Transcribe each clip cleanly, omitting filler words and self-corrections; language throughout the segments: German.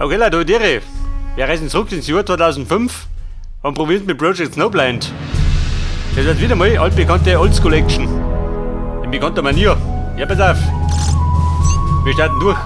Okay, Leute, Abonniere. Wir reisen zurück ins Jahr 2005 und probieren es mit Project Snowblind. Das wird wieder mal altbekannte Olds Collection. In bekannter Manier. Ja, pass auf. Wir starten durch.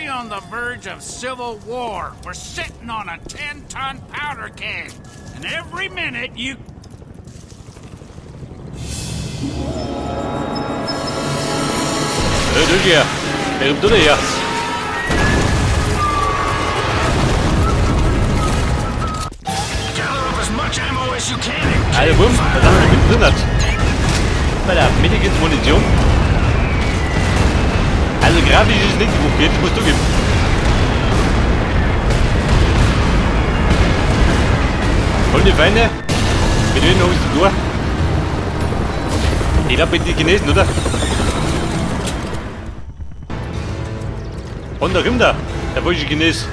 On the verge of civil war. We're sitting on a 10-ton powder keg. And every minute you... Du hier. Warum du hier? Also bumm, was haben wir mit drin? Bei der mittigen Munition. Also grafisch ist nicht gut, das musst du geben. Und die Feinde, mit denen habe ich es durch. Ich glaube, mit den Chinesen, oder? Und der Rinder, der falsche Chines.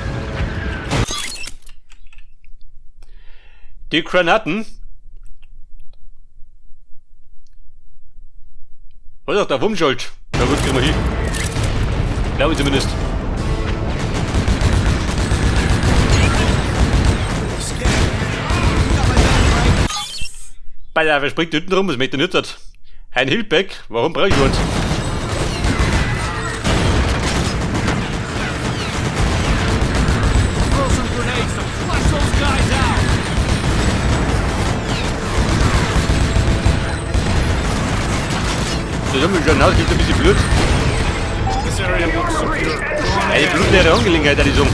Die Granaten. Oder auch der Wummschuld. Na gut, kriegen wir hin. Glaube ich zumindest. Bei der springt hinten rum, was mich da nicht hat. Ein Hillback, warum brauche ich was? Das haben wir schon aus, gibt ein bisschen Blut. Eine blutleere Angelegenheit, hätte ich sagen.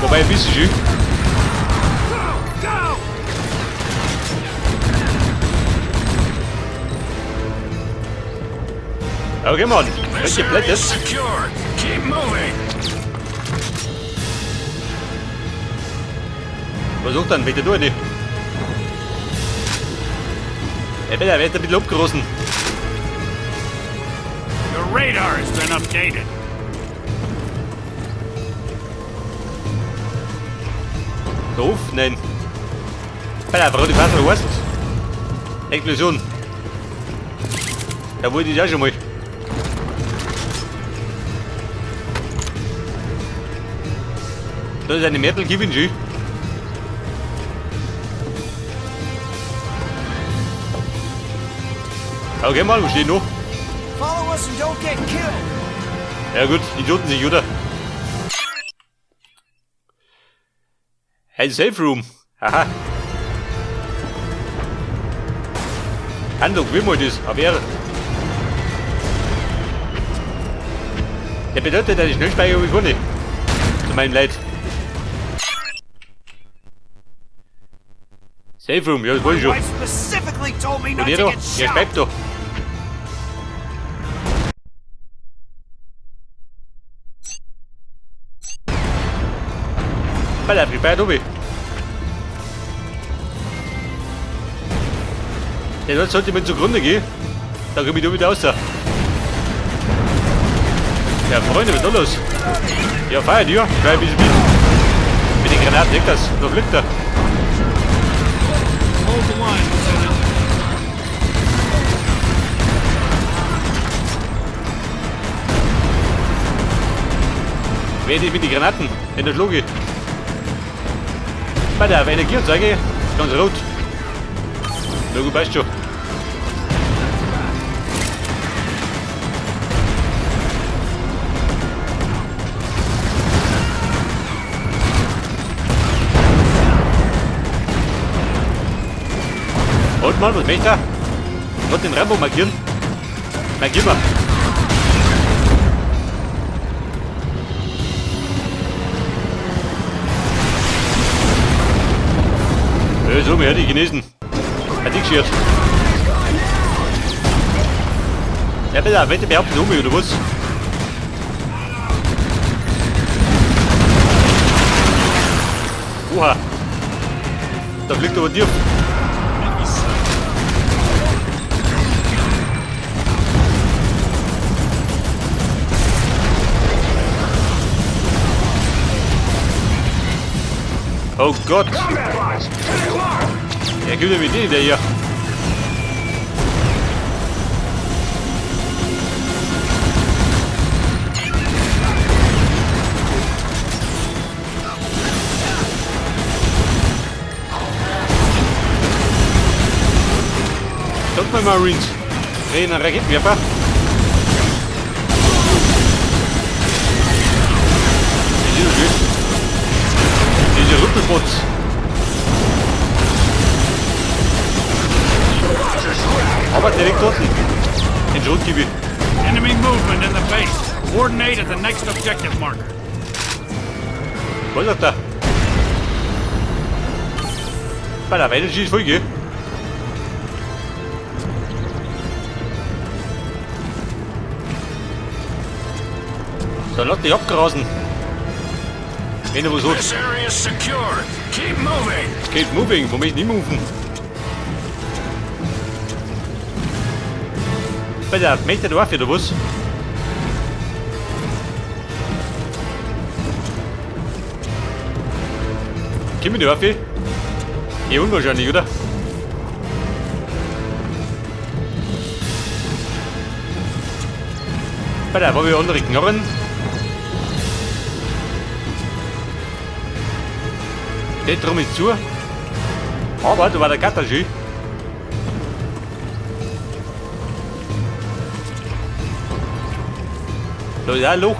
Wobei ein bisschen schön. Okay, Mann. Welche Plätte? Versuch dann, bitte durch nicht. Ey, bitte, wer ist ein bisschen abgerissen? Your radar has been updated. Doof? Nein. Bitte, warum die Waffe heißt? Explosion. Da wollte ich ja schon mal. Da ist eine Metal Given G. Okay, mal, wo steht noch? Ja gut, Idioten sich, oder? Ein Safe Room. Haha. Handlung, wie mal das? Aber er. Der bedeutet, dass ich Schnellspeicher wie vorne. Zu meinem Leid. Safe Room, ja, das wollte ich schon. Und ihr da? Ja, bleibt da. Weil er prepare oben. Ja, dort sollte man zugrunde gehen. Da komme ich da wieder raus. Ja, Freunde, was ist da los? Ja, feiern, ja. Gleich ein bisschen mit den Granaten, nicht das. Da fliegt er. Wer ist mit den Granaten? In der Schluge. Bei der Energieanzeige ganz rot. Logo passt schon. Und mal, was möchte er? Wird den Rambo markieren? Markieren wir. Ja, so, wir hätten die Chinesen. Hat die geschert. Ja, bitte, wette behaupten um mich, oder was? Oha. Da fliegt aber tief. Oh Gott! Er gibt ja mit denen, der hier. Kommt mal Marines. Drehen einen Raketenwerfer. Diese Rüppelbots. Aber direkt unten. Den Schrot gebe ich. Enemy movement in the base. Coordinate at the next objective marker. Was ist da? Bei der Weide schießt voll, gell? So, lass dich abgrasen. Wenn du was hat. This area is secure. Keep moving. Keep moving, wo möchte ich nicht moven? Bei der Meter der Waffe, oder was? Kommen die Waffe? Ja, unwahrscheinlich, oder? Bei der haben wir andere Knarren. Der drum ist zu. Aber da war der Gatter schön. Da ist auch ein Loch.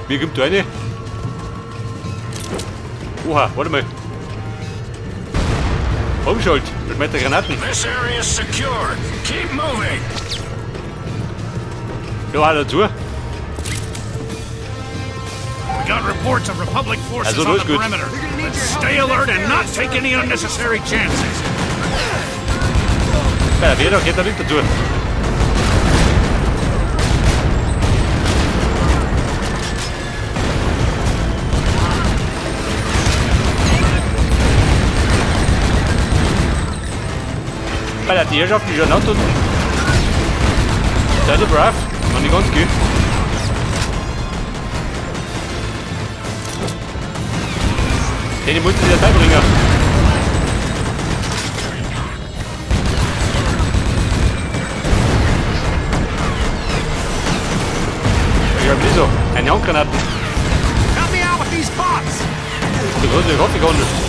Wie kommt da eine? Oha, warte mal. Umschalt, das mit der Granaten. This area is secure. Keep moving. Da hat er zu. We got reports of Republic forces Also, on los the geht's. perimeter. Let's stay alert and not take any unnecessary chances. Bei der Wehr geht er nicht dazu. Bei der Tierschaft ist ja noch unten. Seid ihr brav? Noch nicht ganz gut. Den muss ich jetzt einbringen. Ich hab nicht so. Eine Handgranaten. Help me out with these bots. Du kannst nicht raufgegangen.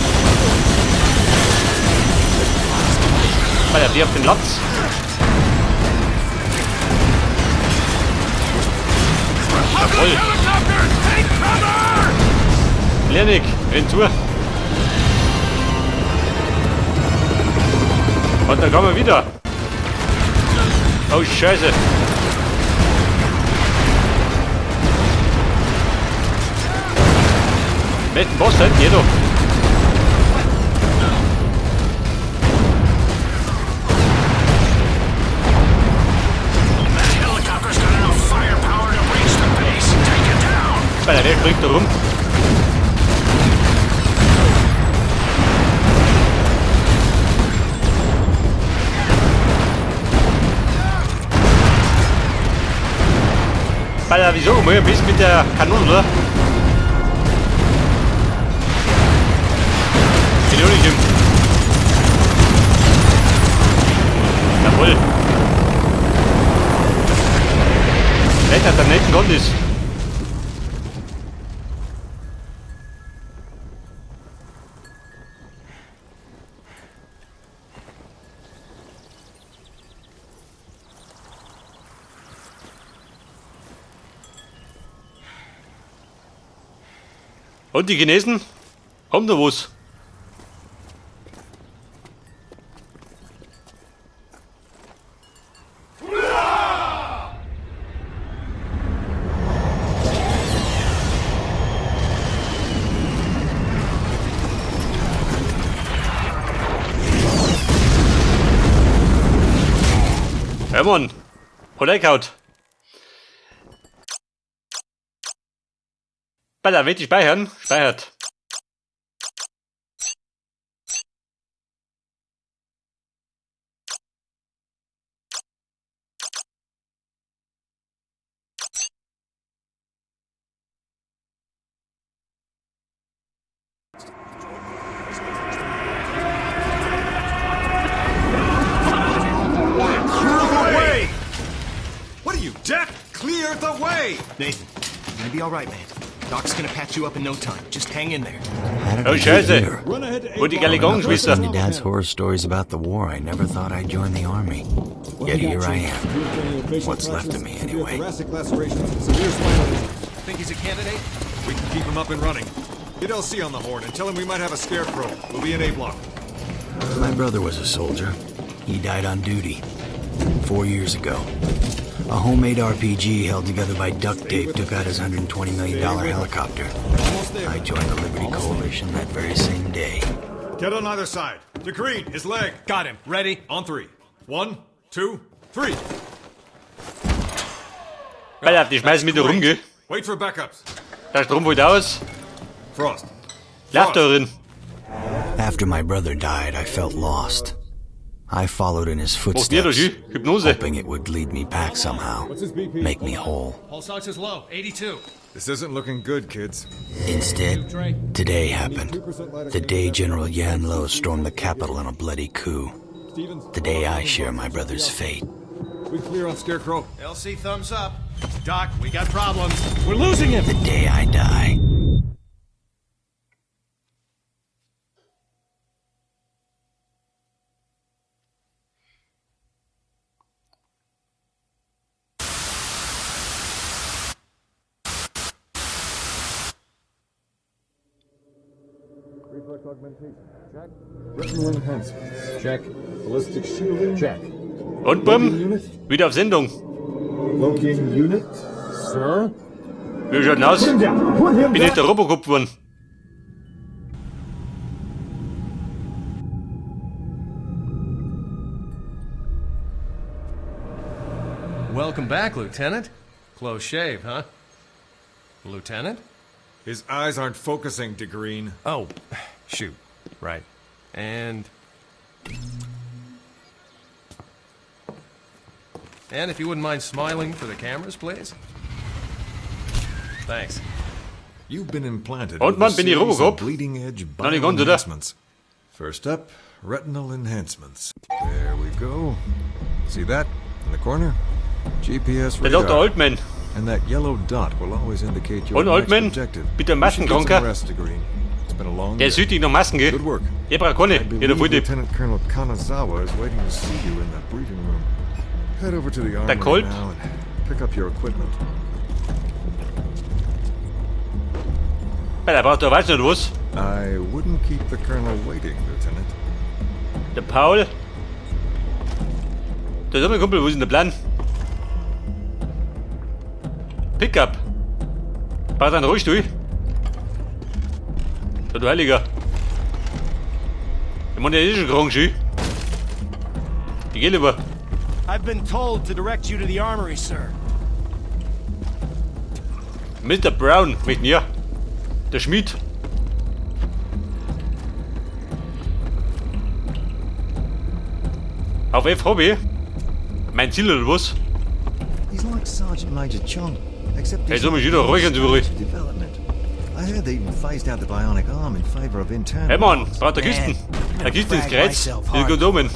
Weil er auf den Latz. Jawohl. Helicopters, take cover! Lernig, renn zu. Und dann kommen wir wieder. Oh Scheiße. Mit dem Boss hinten, jeder. Weil der springt da rum. Weil wieso? Mal bis mit der Kanone, oder? Bin ich auch nicht im. Jawohl. Vielleicht hat der netten Gott ist. Und die Chinesen? Haben da was? Ja, Mann. Hat er gehaut. Baller, wenn die speichern? Speichert. What are you, deaf? Clear the way! Nathan, you're gonna be alright, man. Doc's gonna patch you up in no time. Just hang in there. Oh, Scheiße. Wo die Galigonenschwester. Listening to Dad's horror stories about the war, I never thought I'd join the army. Yet here I am. What's left of me, anyway. Think he's a candidate? We can keep him up and running. Get LC on the horn and tell him we might have a scarecrow. We'll be in A block. My brother was a soldier. He died on duty 4 years ago. A homemade RPG held together by duct tape took out his $120 million helicopter. I joined the Liberty Coalition that very same day. Get on either side. To Green, his leg. Got him. Ready? On 3. 1, 2, 3. Baller, die schmeißen mit da rum, gell? Wait for backups. Der Strom holt aus. Frost. Lauf da drin. After my brother died, I felt lost. I followed in his Braucht ihr footsteps, das? Hypnose. hoping it would lead me back somehow, make me whole. Pulse ox is low, 82. This isn't looking good, kids. Instead, today happened. The day General Yan Lo stormed the capital in a bloody coup. The day I share my brother's fate. We clear on Scarecrow. LC thumbs up. Doc, we got problems. We're losing him. The day I die. Reflex augmentation. Check. Retinal enhancement. Check. Ballistic shielding. Check. Und bumm, wieder auf Sendung. Locating unit. Sir. Wie schaut denn aus? Put him down. Put him Bin down. nicht der Robocop geworden. Welcome back, Lieutenant. Close shave, huh? Lieutenant? His eyes aren't focusing, De Green. Oh, shoot. Right. And if you wouldn't mind smiling for the cameras, please. Thanks. You've been implanted Und with man, a bin ich series Robocop? of bleeding-edge Noch nicht ganz, oder? bioenhancements. First up, retinal enhancements. There we go. See that in the corner? GPS Der Dr. radar. Altman. And that yellow dot will always indicate your Und next Altman, objective. bitte You should get some Massenkranker. rest, De Green. It's been a long Der day. ist süchtig nach Masken, gell? Good work. Ich brauch keine. I Jeder believe Volltyp. Lieutenant Colonel Kanazawa is waiting to see you in that briefing room. Head over to the armory Colt? now and pick up your equipment. Baller, braucht der weiß nicht was. I wouldn't keep the Colonel waiting, Lieutenant. Der Paul. Der ist mein Kumpel, wo ist denn der Plan? Pickup. Braucht einen Rollstuhl. So, du Heiliger. Ich meine, der ist schon krank, schön. Ich geh lieber. I've been told to direct you to the armory, sir. Mr. Brown, mit mir. Der Schmied. Auf F hab ich. Mein Ziel oder was? He's like Sergeant Major Chong, except Hey, soll mich wieder räuchern zurück. development. I heard they even phased out the bionic arm in favor of internal. Hey Mann, braucht der Kisten. Der Kiste ins Kreuz. Will gut Daumen.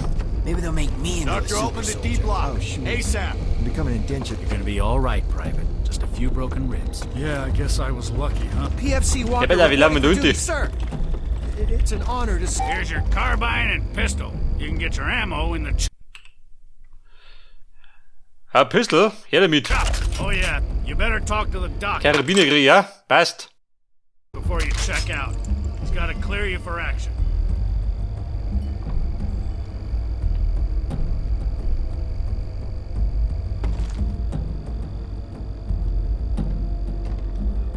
Maybe they'll make me into a Doctor, super open the soldier. D-block. Oh, sure. ASAP. Become an indentured. You're gonna be all right, Private. Just a few broken ribs. Yeah, I guess I was lucky, huh? PFC Walker, bella, wie lange reporting for du duty, sir. It's an honor to... Here's your carbine and pistol. You can get your ammo in the Herr Pistol, her damit. Oh yeah, you better talk to the doc Karabiner krieg, ja? Passt. before you check out. He's gotta clear you for action.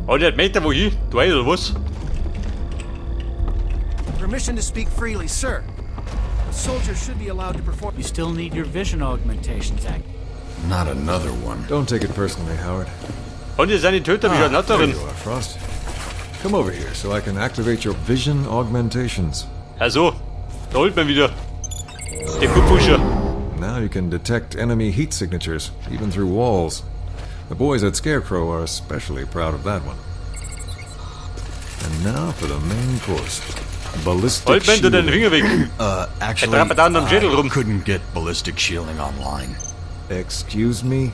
Oh, der meint da wohin? Du weißt oder was? Permission to speak freely, sir. A soldier should be allowed to perform... You still need your vision augmentations, Act. Not another one. Don't take it personally, Howard. Und ihr seid die Töter wie not There darin. you are, Frost. Come over here so I can activate your vision augmentations. Also, da holt man wieder. Den Kupfuscher. Now you can detect enemy heat signatures, even through walls. The boys at Scarecrow are especially proud of that one. And now for the main course. Ballistic Holt man du deinen shielding. Finger weg. Actually, Er da am Schädel rum. couldn't get ballistic shielding online. Excuse me?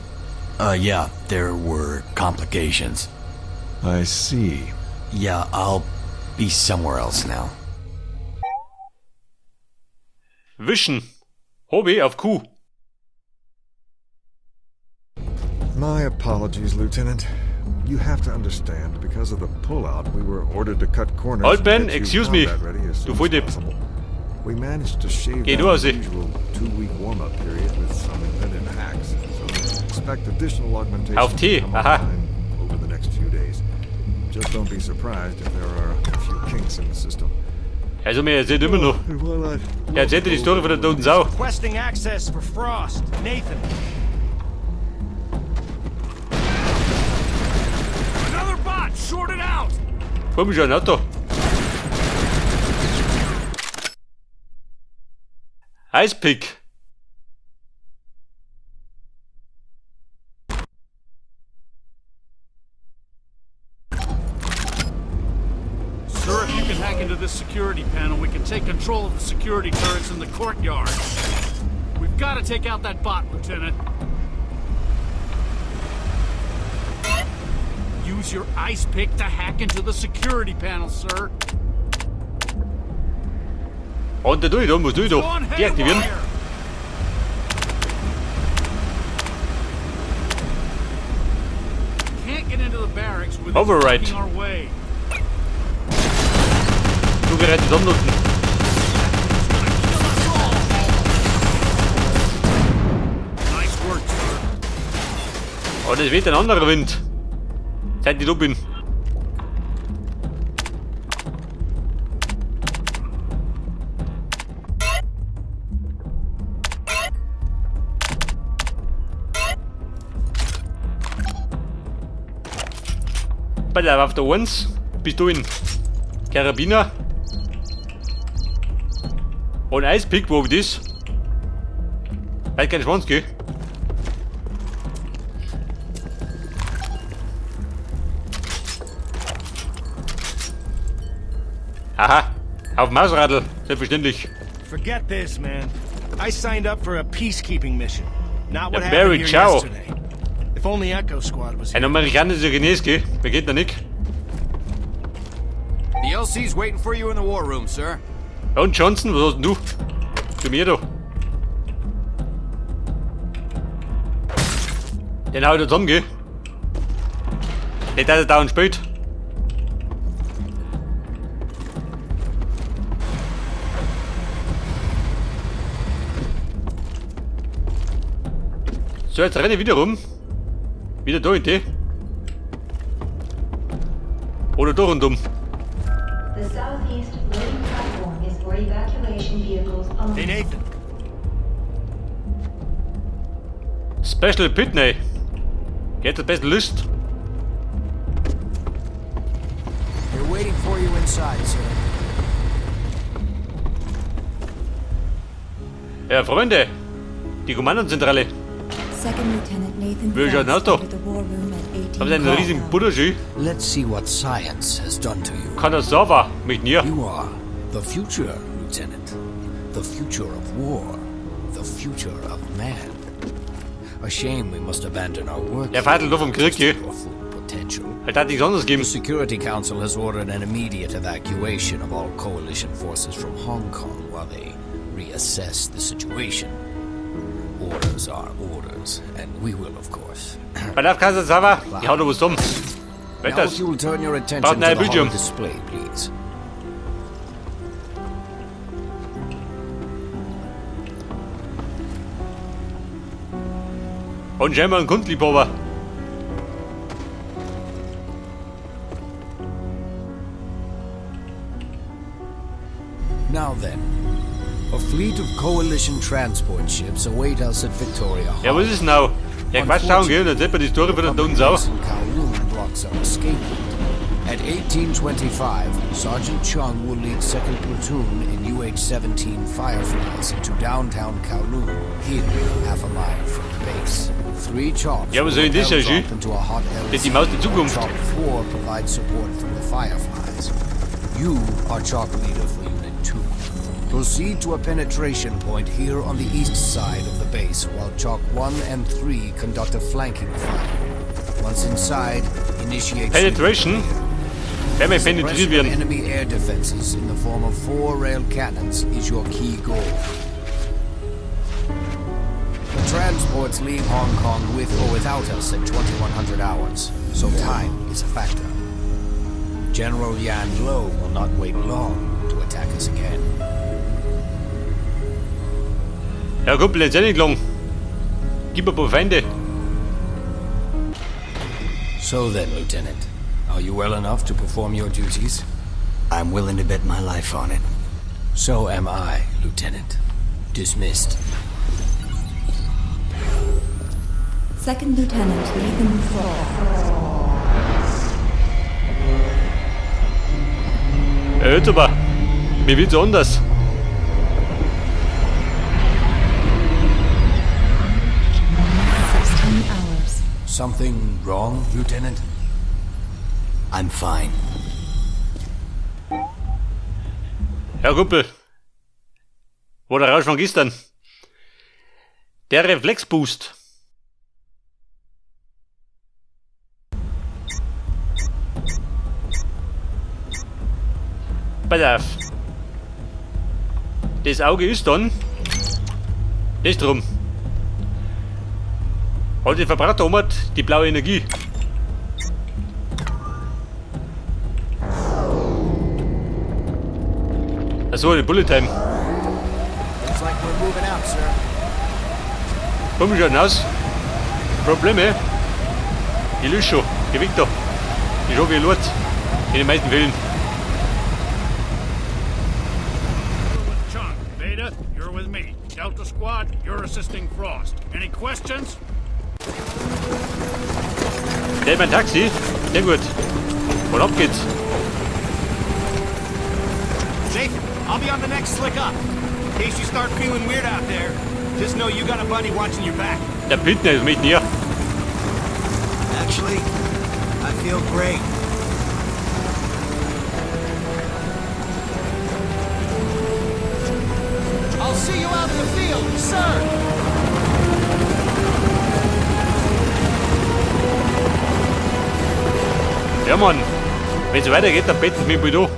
Yeah, there were complications. I see. Yeah, I'll be somewhere else now. Wischen. Hobby auf Q. My apologies, Lieutenant. You have to understand, because of the pullout, we were ordered to cut corners. Old and man, get you excuse me. combat ready as Du soon as Volldepp. possible. We managed to shave Geh down du aus, the ey. usual 2-week warm-up period with some invented hacks. So expect additional augmentation Auf T, to come aha. online over the next few days. Just don't be surprised if there are a few kinks in the system. Also, mir erzählt immer noch. And while I Er erzählt dir die Story von der toten Sau. Requesting access for Frost. Nathan. Another bot, short it out! Komm schon, Auto. Eispick. Sir, if you can hack into this security panel, we can take control of the security turrets in the courtyard. We've got to take out that bot, Lieutenant. Use your ice pick to hack into the security panel, sir. Und der du, musst du Go doch on deaktivieren. haywire. Can't get into the barracks with Override. blocking our way. Du gerettet umnutzen. Nice work, sir. Oh, das weht ein anderer Wind. Seit ich da bin. Bei der Waffe 1 bist du in Karabiner. Und Eispick, wo das? Halt kein Schwanz, gell? Aha, auf dem Mausradl, selbstverständlich. Forget this, man. I signed up for a peacekeeping mission. Not what Ja, happened Barry, here ciao. yesterday. If only Echo Squad was Ein here. amerikanischer Chines, gell? Wer geht da nicht? The LC's waiting for you in the war room, sir. Und Johnson, was hast denn du? Zu mir doch. Den hau ich da zusammen, gell? Nicht, dass er dauernd spielt. So, jetzt renne ich wieder rum. Wieder da in die. Oder da rundum. The southeast loading platform is for evacuation vehicles only. Hey, Nathan. Special Pitney. Geht das beste Lust. They're waiting for you inside, sir. Ja, Freunde. Die Kommandozentrale. Second Lieutenant Nathan Wie schaut das Frost aus? to the war room at 18 Haben Sie einen riesigen Butterschuh? Let's see what science has done to you. Kann das sauber mit mir? You are the future, Lieutenant. The future of war. The future of man. A shame we must abandon our work. Der Vater vom Krieg hier. Your full potential. Halt hat nichts anderes The geben. Security Council has ordered an immediate evacuation of all coalition forces from Hong Kong while they reassess the situation. Orders are orders, and we will, of course. Bei der Kasse sauber. Ich hau da was dumm. Now, Wetters. if you will turn your attention Braucht to ein the Bildschirm. holo display, please. Und scheinbar ein Kundliebhaber. Now then, a fleet of coalition transport ships await us at Victoria Harbor. Ja, was ist denn now? Ja, Quatsch schauen gehen, dann sieht man die Story von der Sau. Kowloon blocks our escape. At 1825, Sergeant Chung will lead 2nd Platoon in UH-17 Fireflies into downtown Kowloon, here, half a mile from the base. 3 Chalks Ja, was soll denn das sein, Ski? into a hot Das ist die Maus der Zukunft. Chalk 4 provides support from the Fireflies. You are Chalk leader for Unit 2. Proceed to a penetration point here on the east side of the base, while Chalk 1 and 3 conduct a flanking fire. Once inside, initiate... Penetration? Wer may penetriert Suppression of werden? enemy air defenses in the form of 4 rail cannons is your key goal. The transports leave Hong Kong with or without us at 2100 hours, so time is a factor. General Yan Lo will not wait long to attack us again. Ja, Kumpel, jetzt nicht lang. Gib mir ein paar Feinde. So then, Lieutenant, are you well enough to perform your duties? I'm willing to bet my life on it. So am I, Lieutenant. Dismissed. Second Lieutenant Nathan Frost. Hört aber. Mir wird's anders. 16 hours. Something wrong, Lieutenant? I'm fine. Ja, Kumpel. Wo der Rausch von gestern? Der Reflexboost. Pass auf. Das Auge ist dann. Das drum. Heute verbraucht der Omat die blaue Energie. Achso, die Bullet Time. Looks like we're moving out, sir. Komm schon aus. Probleme. Die löst schon. Die Victor. Die schon gelohnt. In den meisten Fällen. You're with Chung. Beta, you're with me. Delta Squad, you're assisting Frost. Any questions? Der hat mein Taxi. Sehr gut. Und ab geht's. Nathan, I'll be on the next slick up. In case you start feeling weird out there, just know you got a buddy watching your back. Der Pitner ist mit mir. Actually, I feel great. I'll see you out in the field, sir! Ja, Mann. Wenn es weitergeht, dann betten wir wieder.